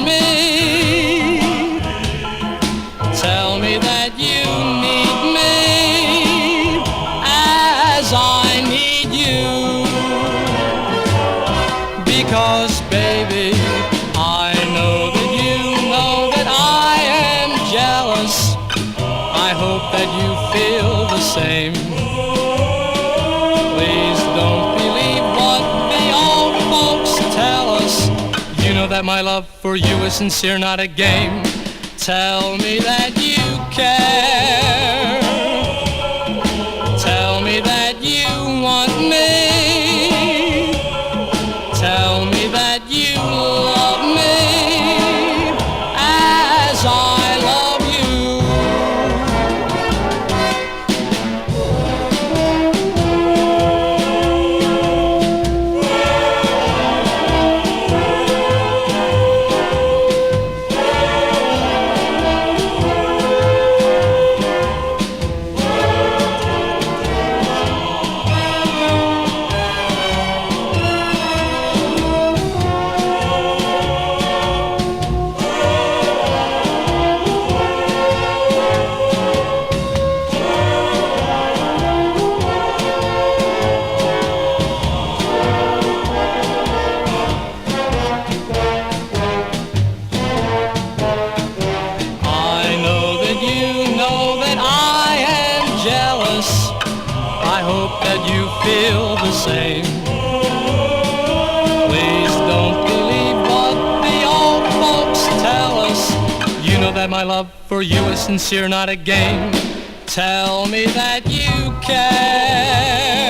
me. Tell me that you need me as I need you. Because, baby, I know that you know that I am jealous. I hope that you feel the same. Please don't believe what the old folks tell us. You know that my love for you is sincere, not a game. Tell me that you care. Tell me that you want me. Tell me that you love me as I love you. I hope that you feel the same. Please don't believe what the old folks tell us. You know that my love for you is sincere, not a game. Tell me that you care.